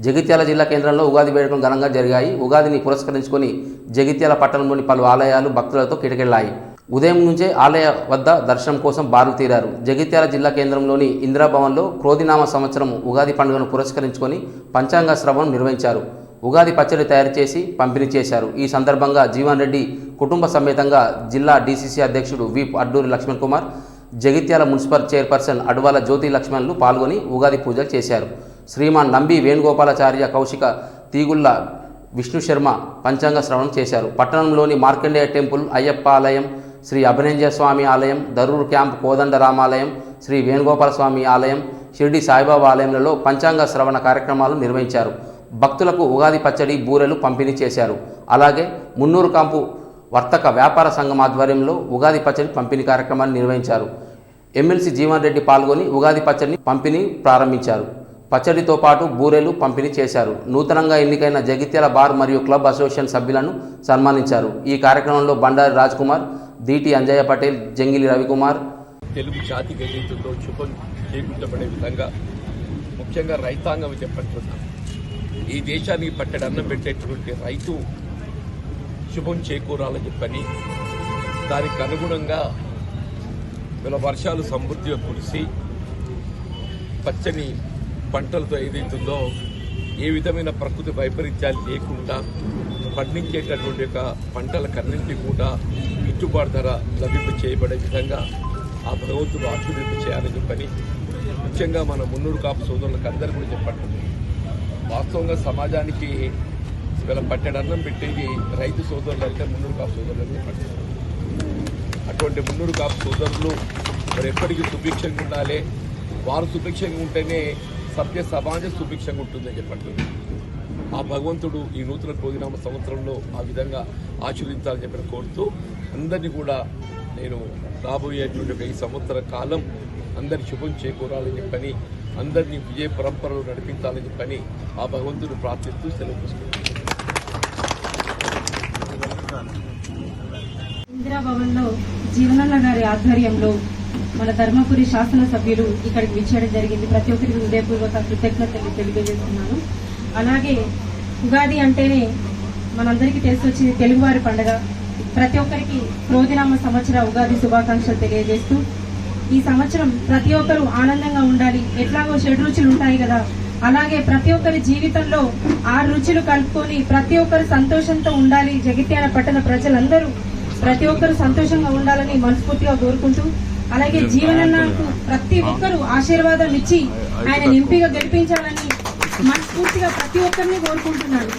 జగిత్యాల జిల్లా కేంద్రంలో ఉగాది వేడుకలు ఘనంగా జరిగాయి. ఉగాదిని పురస్కరించుకొని జగిత్యాల పట్టణంలోని పలు ఆలయాలు భక్తులతో కిటకిటలాయి. ఉదయం నుంచే ఆలయ వద్ద దర్శనం కోసం బారులు తీరారు. జగిత్యాల జిల్లా కేంద్రంలోని ఇందిరాభవన్లో క్రోధినామ సంవత్సరం ఉగాది పండుగను పురస్కరించుకొని పంచాంగ శ్రవణం నిర్వహించారు. ఉగాది పచ్చడి తయారు చేసి పంపిణీ చేశారు. ఈ సందర్భంగా జీవన్ రెడ్డి కుటుంబ సమేతంగా జిల్లా డీసీసీ అధ్యక్షుడు వీప్ అడ్డూరి లక్ష్మణ్ కుమార్, జగిత్యాల మున్సిపల్ చైర్పర్సన్ అడ్వాల జ్యోతి లక్ష్మణ్లు పాల్గొని ఉగాది పూజలు చేశారు. శ్రీమాన్ నంబి వేణుగోపాలాచార్య, కౌశిక తీగుళ్ల, విష్ణు శర్మ పంచాంగ శ్రవణం చేశారు. పట్టణంలోని మార్కండేయ టెంపుల్, అయ్యప్ప ఆలయం, శ్రీ అభినంజయ స్వామి ఆలయం, దరూర్ క్యాంప్ కోదండ రామాలయం, శ్రీ వేణుగోపాల స్వామి ఆలయం, షిర్డి సాయిబాబా ఆలయంలలో పంచాంగ శ్రవణ కార్యక్రమాలు నిర్వహించారు. భక్తులకు ఉగాది పచ్చడి, బూరెలు పంపిణీ చేశారు. అలాగే మున్నూరు కాంపు వర్తక వ్యాపార సంఘం ఆధ్వర్యంలో ఉగాది పచ్చడి పంపిణీ కార్యక్రమాన్ని నిర్వహించారు. ఎమ్మెల్సీ జీవన్ రెడ్డి పాల్గొని ఉగాది పచ్చడిని పంపిణీ ప్రారంభించారు. పచ్చడితో పాటు బూరెలు పంపిణీ చేశారు. నూతనంగా ఎన్నికైన జగిత్యాల బార్ మరియు క్లబ్ అసోసియేషన్ సభ్యులను సన్మానించారు. ఈ కార్యక్రమంలో బండారి రాజ్ కుమార్, దీటి అంజయ్య పటేల్, జంగిలి రవికుమార్. తెలుగు జాతికి ఏదైతుందో శుభం చేకూర్చబడే విధంగా ముఖ్యంగా రైతాంగం చెప్పంటున్నాం. ఈ దేశానికి పట్టడి అన్నం పెట్టేటువంటి రైతు శుభం చేకూరాలని చెప్పని దానికి అనుగుణంగా వీళ్ళ వర్షాలు సమృద్ధిగా కురిసి పచ్చని పంటలతో ఏదైతుందో ఏ విధమైన ప్రకృతి వైపరీత్యాలు లేకుండా పండించేటటువంటి యొక్క పంటలకన్నింటినీ కూడా గిట్టుబాటు ధర లభింప చేయబడే విధంగా ఆ భగవంతుడు ఆశీర్వింప చేయాలని చెప్పని ముఖ్యంగా మన మున్నూరు కాపు సోదరులకు అందరూ కూడా చెప్పండి. వాస్తవంగా సమాజానికి వీళ్ళ పట్టెడన్నం పెట్టేది రైతు సోదరులు అయితే మున్నూరు కాపు సోదరులు చెప్పండి. అటువంటి మున్నూరు కాపు సోదరులు మరి ఎప్పటికీ సుభిక్షంగా ఉండాలి. వారు సుభిక్షంగా ఉంటేనే సభ్య సమాజం సుభిక్షంగా ఉంటుందని చెప్పండి. ఆ భగవంతుడు ఈ నూతన క్రోధినామ సంవత్సరంలో ఆ విధంగా ఆశీర్వదించాలని చెప్పి కోరుతూ అందరినీ కూడా నేను రాబోయేటువంటి ఈ సంవత్సర కాలం అందరి శుభం చేకూరాలని చెప్పని అందరినీ విజయ పరంపరలు నడిపించాలని చెప్పని ఆ భగవంతుడు ప్రార్థిస్తూ సెలవు తీసుకుంటున్నాను. ఇందిరాభవన్లో జీవనన్న గారి ఆధ్వర్యంలో మన ధర్మపురి శాసనసభ్యులు ఇక్కడికి విచ్చేయడం జరిగింది. ప్రతి ఒక్కరికి హృదయపూర్వక కృతజ్ఞతలు తెలియజేస్తున్నాను. అలాగే ఉగాది అంటేనే మనందరికీ తెలిసి వచ్చింది తెలుగువారి పండుగ. ప్రతి ఒక్కరికి క్రోధినామ సంవత్సర ఉగాది శుభాకాంక్షలు తెలియజేస్తూ ఈ సంవత్సరం ప్రతి ఒక్కరు ఆనందంగా ఉండాలి. ఎట్లాగో 7 రుచులు ఉంటాయి కదా, అలాగే ప్రతి ఒక్కరి జీవితంలో 6 రుచులు కలుపుకొని ప్రతి ఒక్కరు సంతోషంతో ఉండాలి. జగిత్యాల పట్టణ ప్రజలందరూ ప్రతి ఒక్కరు సంతోషంగా ఉండాలని మనస్ఫూర్తిగా కోరుకుంటూ, అలాగే జీవనన్నకు ప్రతి ఒక్కరూ ఆశీర్వాదం ఇచ్చి ఆయన ఎంపీగా గెలిపించాలని మనస్ఫూర్తిగా ప్రతి ఒక్కరిని కోరుకుంటున్నాను.